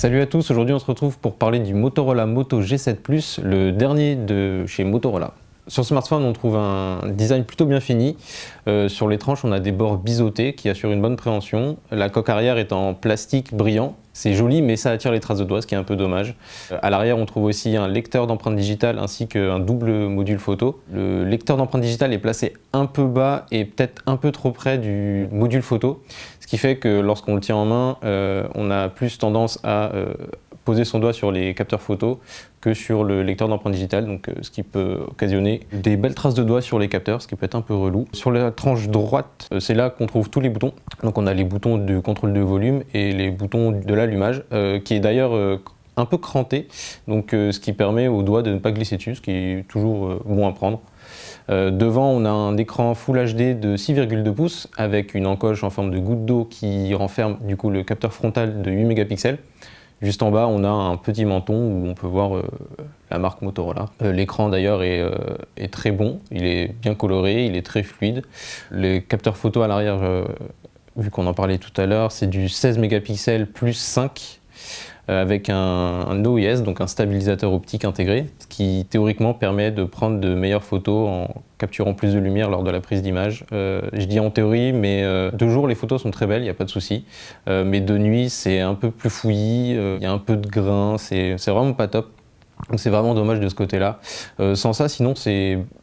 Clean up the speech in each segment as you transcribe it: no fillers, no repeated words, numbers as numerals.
Salut à tous, aujourd'hui on se retrouve pour parler du Motorola Moto G7 Plus, le dernier de chez Motorola. Sur ce smartphone, on trouve un design plutôt bien fini. Sur les tranches, on a des bords biseautés qui assurent une bonne préhension. La coque arrière est en plastique brillant. C'est joli, mais ça attire les traces de doigts, ce qui est un peu dommage. À l'arrière, on trouve aussi un lecteur d'empreintes digitales ainsi qu'un double module photo. Le lecteur d'empreintes digitales est placé un peu bas et peut-être un peu trop près du module photo, ce qui fait que lorsqu'on le tient en main, on a plus tendance à poser son doigt sur les capteurs photo que sur le lecteur d'empreintes digitales, donc ce qui peut occasionner des belles traces de doigts sur les capteurs, ce qui peut être un peu relou. Sur la tranche droite, c'est là qu'on trouve tous les boutons. Donc on a les boutons de contrôle de volume et les boutons de l'allumage, qui est d'ailleurs un peu cranté, donc ce qui permet aux doigts de ne pas glisser dessus, ce qui est toujours bon à prendre. Devant, on a un écran Full HD de 6,2 pouces avec une encoche en forme de goutte d'eau qui renferme du coup le capteur frontal de 8 mégapixels. Juste en bas, on a un petit menton où on peut voir la marque Motorola. L'écran d'ailleurs est très bon, il est bien coloré, il est très fluide. Les capteurs photo à l'arrière, vu qu'on en parlait tout à l'heure, c'est du 16 mégapixels plus 5 avec un OIS, donc un stabilisateur optique intégré, ce qui théoriquement permet de prendre de meilleures photos en capturant plus de lumière lors de la prise d'image. Je dis en théorie, mais de jour les photos sont très belles, il n'y a pas de souci. Mais de nuit c'est un peu plus fouillis, il y a un peu de grain, c'est vraiment pas top. Donc c'est vraiment dommage de ce côté-là. Sans ça, sinon,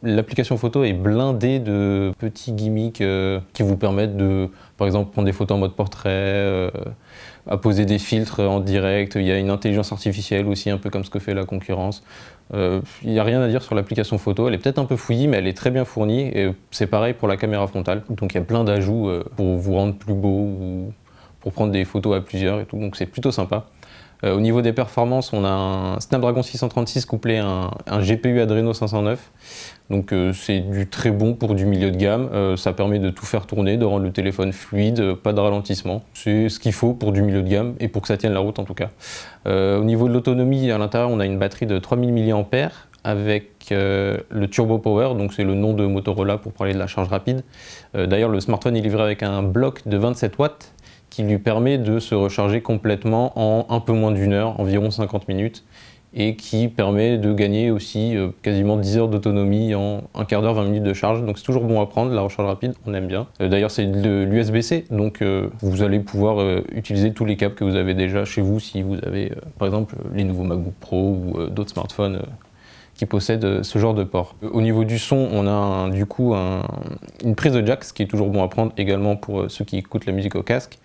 l'application photo est blindée de petits gimmicks qui vous permettent de, par exemple, prendre des photos en mode portrait, à poser des filtres en direct. Il y a une intelligence artificielle aussi, un peu comme ce que fait la concurrence. Il n'y a rien à dire sur l'application photo. Elle est peut-être un peu fouillie, mais elle est très bien fournie. Et c'est pareil pour la caméra frontale. Donc il y a plein d'ajouts pour vous rendre plus beau ou pour prendre des photos à plusieurs et tout. Donc c'est plutôt sympa. Au niveau des performances, on a un Snapdragon 636 couplé à un GPU Adreno 509. Donc c'est du très bon pour du milieu de gamme. Ça permet de tout faire tourner, de rendre le téléphone fluide, pas de ralentissement. C'est ce qu'il faut pour du milieu de gamme et pour que ça tienne la route en tout cas. Au niveau de l'autonomie, à l'intérieur, on a une batterie de 3000 mAh avec le Turbo Power, donc c'est le nom de Motorola pour parler de la charge rapide. D'ailleurs, le smartphone est livré avec un bloc de 27 watts. Qui lui permet de se recharger complètement en un peu moins d'une heure, environ 50 minutes, et qui permet de gagner aussi quasiment 10 heures d'autonomie en un quart d'heure, 20 minutes de charge. Donc c'est toujours bon à prendre, la recharge rapide, on aime bien. D'ailleurs c'est de l'USB-C, donc vous allez pouvoir utiliser tous les câbles que vous avez déjà chez vous si vous avez par exemple les nouveaux MacBook Pro ou d'autres smartphones qui possèdent ce genre de port. Au niveau du son, on a du coup une prise de jack, ce qui est toujours bon à prendre également pour ceux qui écoutent la musique au casque.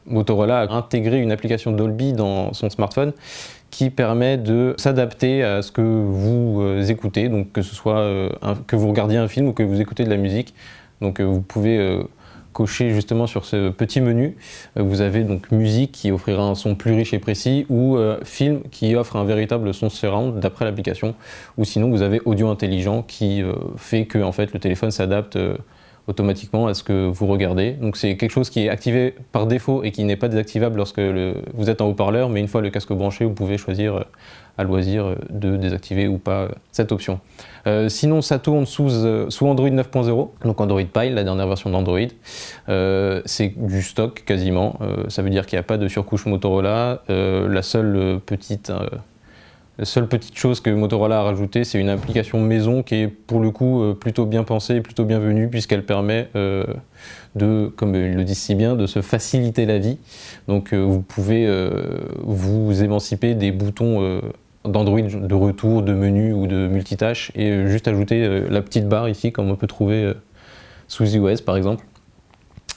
Motorola a intégré une application Dolby dans son smartphone qui permet de s'adapter à ce que vous écoutez, donc que ce soit que vous regardiez un film ou que vous écoutez de la musique. Donc vous pouvez cocher justement sur ce petit menu. Vous avez donc musique qui offrira un son plus riche et précis ou film qui offre un véritable son surround d'après l'application, ou sinon vous avez audio intelligent qui fait que en fait, le téléphone s'adapte automatiquement à ce que vous regardez. Donc c'est quelque chose qui est activé par défaut et qui n'est pas désactivable lorsque vous êtes en haut-parleur, mais une fois le casque branché, vous pouvez choisir à loisir de désactiver ou pas cette option. Sinon ça tourne sous Android 9.0, donc Android Pie, la dernière version d'Android. C'est du stock quasiment, ça veut dire qu'il n'y a pas de surcouche Motorola. La seule petite chose que Motorola a rajoutée, c'est une application maison qui est pour le coup plutôt bien pensée et plutôt bienvenue puisqu'elle permet comme ils le disent si bien, de se faciliter la vie. Donc vous pouvez vous émanciper des boutons d'Android de retour, de menu ou de multitâche et juste ajouter la petite barre ici comme on peut trouver sous iOS par exemple.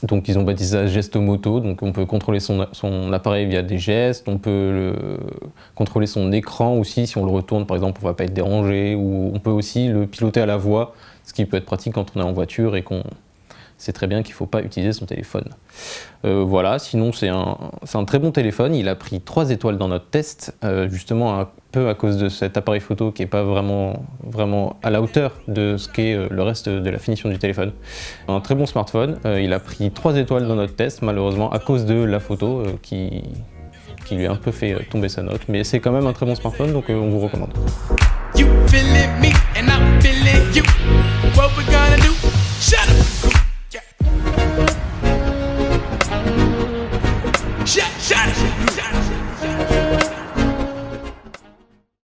Donc ils ont baptisé ça Gesto Moto, donc on peut contrôler son appareil via des gestes, on peut contrôler son écran aussi, si on le retourne par exemple on ne va pas être dérangé, ou on peut aussi le piloter à la voix, ce qui peut être pratique quand on est en voiture et qu'on sait très bien qu'il ne faut pas utiliser son téléphone. Voilà, sinon c'est un très bon téléphone, il a pris 3 étoiles dans notre test, justement un peu à cause de cet appareil photo qui n'est pas vraiment à la hauteur de ce qu'est le reste de la finition du téléphone. Un très bon smartphone, il a pris 3 étoiles dans notre test, malheureusement à cause de la photo qui lui a un peu fait tomber sa note, mais c'est quand même un très bon smartphone, donc on vous recommande. You feeling me and I'm feeling you. What we gonna do? Shut up.